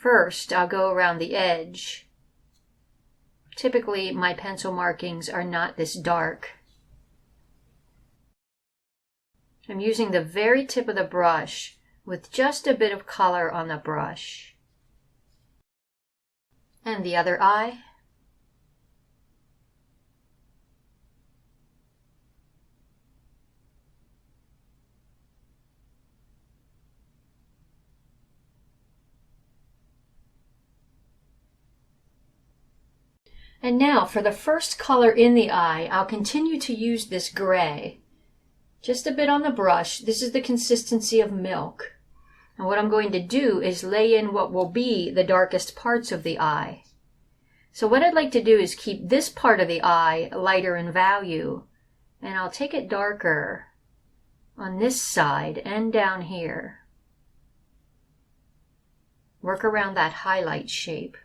First, I'll go around the edge. Typically, my pencil markings are not this dark. I'm using the very tip of the brush with just a bit of color on the brush. And the other eye. And now for the first color in the eye, I'll continue to use this gray. Just a bit on the brush. This is the consistency of milk. And what I'm going to do is lay in what will be the darkest parts of the eye. So what I'd like to do is keep this part of the eye lighter in value. And I'll take it darker on this side and down here. Work around that highlight shape.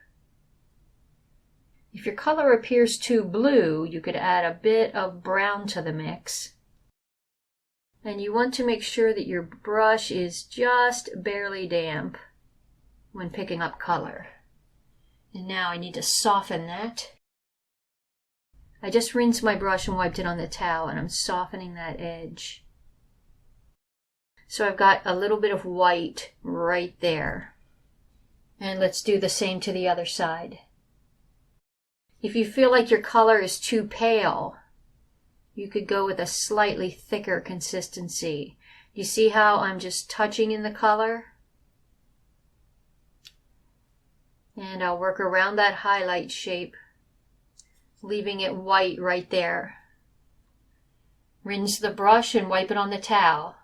If your color appears too blue, you could add a bit of brown to the mix. And you want to make sure that your brush is just barely damp when picking up color. And now I need to soften that. I just rinsed my brush and wiped it on the towel, and I'm softening that edge. So I've got a little bit of white right there. And let's do the same to the other side. If you feel like your color is too pale, you could go with a slightly thicker consistency. You see how I'm just touching in the color? And I'll work around that highlight shape, leaving it white right there. Rinse the brush and wipe it on the towel.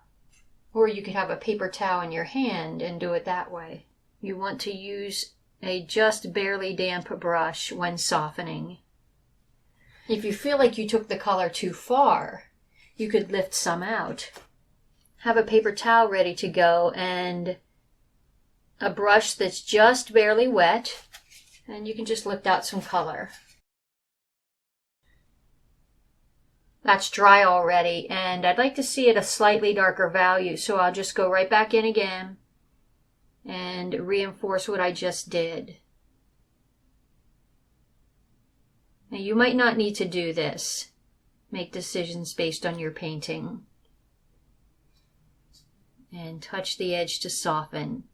Or you could have a paper towel in your hand and do it that way. You want to use a just barely damp brush when softening. If you feel like you took the color too far, you could lift some out. Have a paper towel ready to go and a brush that's just barely wet, and you can just lift out some color. That's dry already, and I'd like to see it a slightly darker value, so I'll just go right back in again and reinforce what I just did. Now you might not need to do this. Make decisions based on your painting. And touch the edge to soften.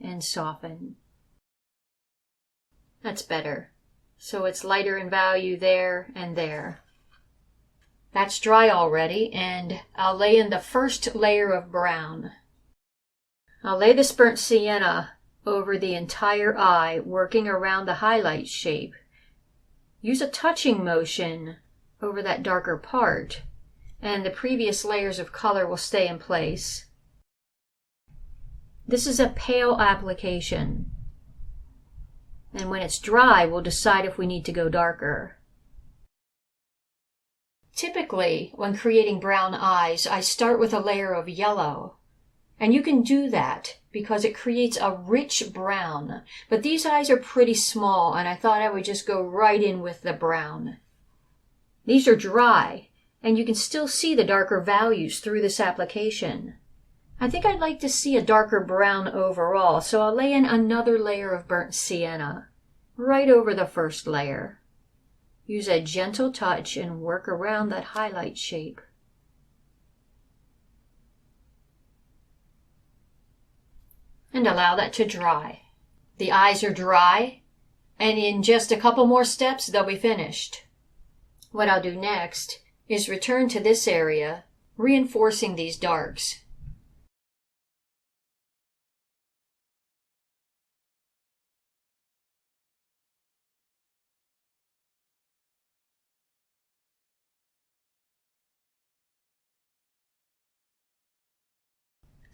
And soften. That's better. So it's lighter in value there and there. That's dry already, and I'll lay in the first layer of brown. I'll lay this burnt sienna over the entire eye, working around the highlight shape. Use a touching motion over that darker part, and the previous layers of color will stay in place. This is a pale application, and when it's dry, we'll decide if we need to go darker. Typically, when creating brown eyes, I start with a layer of yellow, and you can do that because it creates a rich brown, but these eyes are pretty small, and I thought I would just go right in with the brown. These are dry, and you can still see the darker values through this application. I think I'd like to see a darker brown overall, so I'll lay in another layer of burnt sienna right over the first layer. Use a gentle touch and work around that highlight shape. And allow that to dry. The eyes are dry, and in just a couple more steps they'll be finished. What I'll do next is return to this area, reinforcing these darks.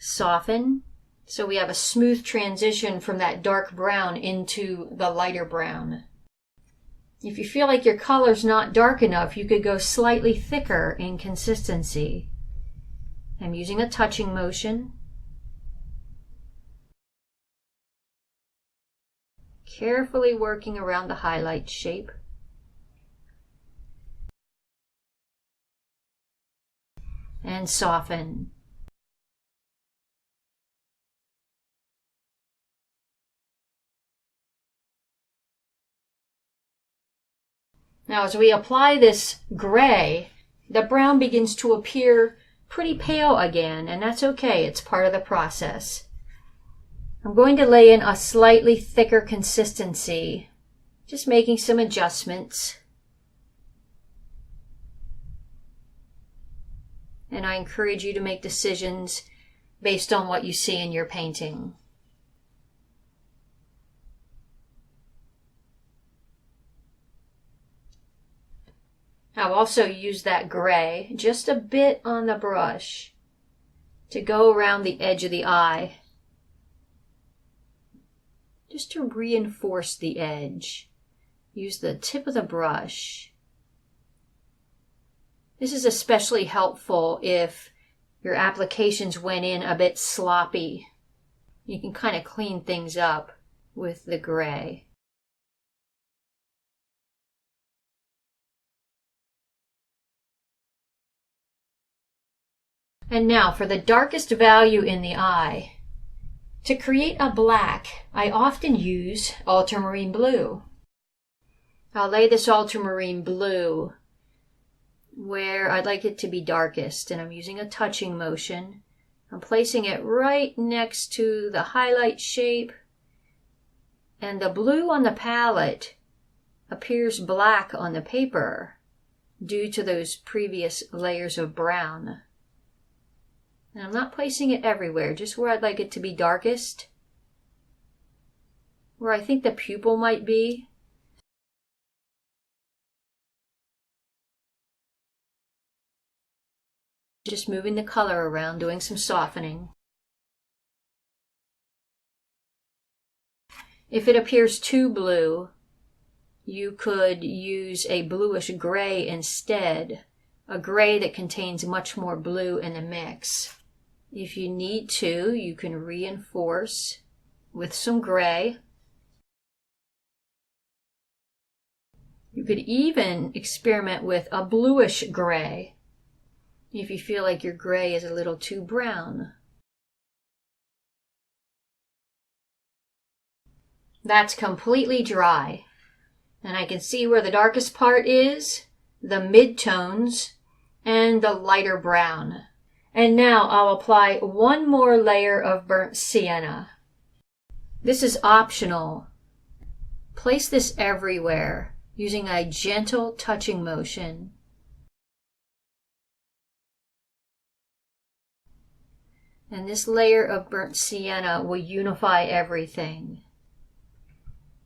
Soften, so we have a smooth transition from that dark brown into the lighter brown. If you feel like your color's not dark enough, you could go slightly thicker in consistency. I'm using a touching motion. carefully working around the highlight shape. And soften. Now as we apply this gray, the brown begins to appear pretty pale again, and that's okay, it's part of the process. I'm going to lay in a slightly thicker consistency, just making some adjustments. And I encourage you to make decisions based on what you see in your painting. I'll also use that gray just a bit on the brush to go around the edge of the eye, just to reinforce the edge. Use the tip of the brush. This is especially helpful if your applications went in a bit sloppy. You can kind of clean things up with the gray. And now for the darkest value in the eye. To create a black, I often use ultramarine blue. I'll lay this ultramarine blue where I'd like it to be darkest, and I'm using a touching motion. I'm placing it right next to the highlight shape, and the blue on the palette appears black on the paper due to those previous layers of brown. And I'm not placing it everywhere, just where I'd like it to be darkest, where I think the pupil might be. Just moving the color around, doing some softening. If it appears too blue, you could use a bluish-grey instead, a gray that contains much more blue in the mix. If you need to, you can reinforce with some gray. You could even experiment with a bluish-gray if you feel like your gray is a little too brown. That's completely dry, and I can see where the darkest part is, the midtones, and the lighter brown. And now I'll apply one more layer of burnt sienna. This is optional. Place this everywhere using a gentle touching motion. And this layer of burnt sienna will unify everything.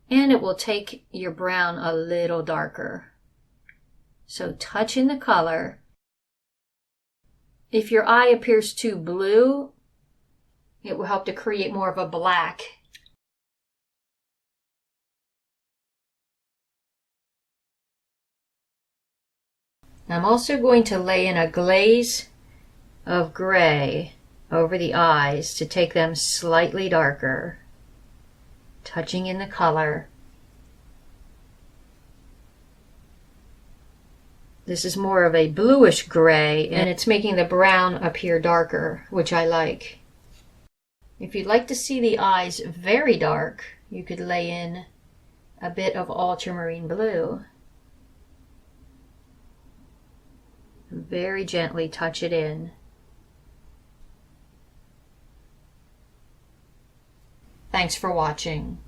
And it will take your brown a little darker. So touch in the color. If your eye appears too blue, it will help to create more of a black. I'm also going to lay in a glaze of gray over the eyes to take them slightly darker, touching in the color. This is more of a bluish gray, and it's making the brown appear darker, which I like. If you'd like to see the eyes very dark, you could lay in a bit of ultramarine blue. Very gently touch it in. Thanks for watching.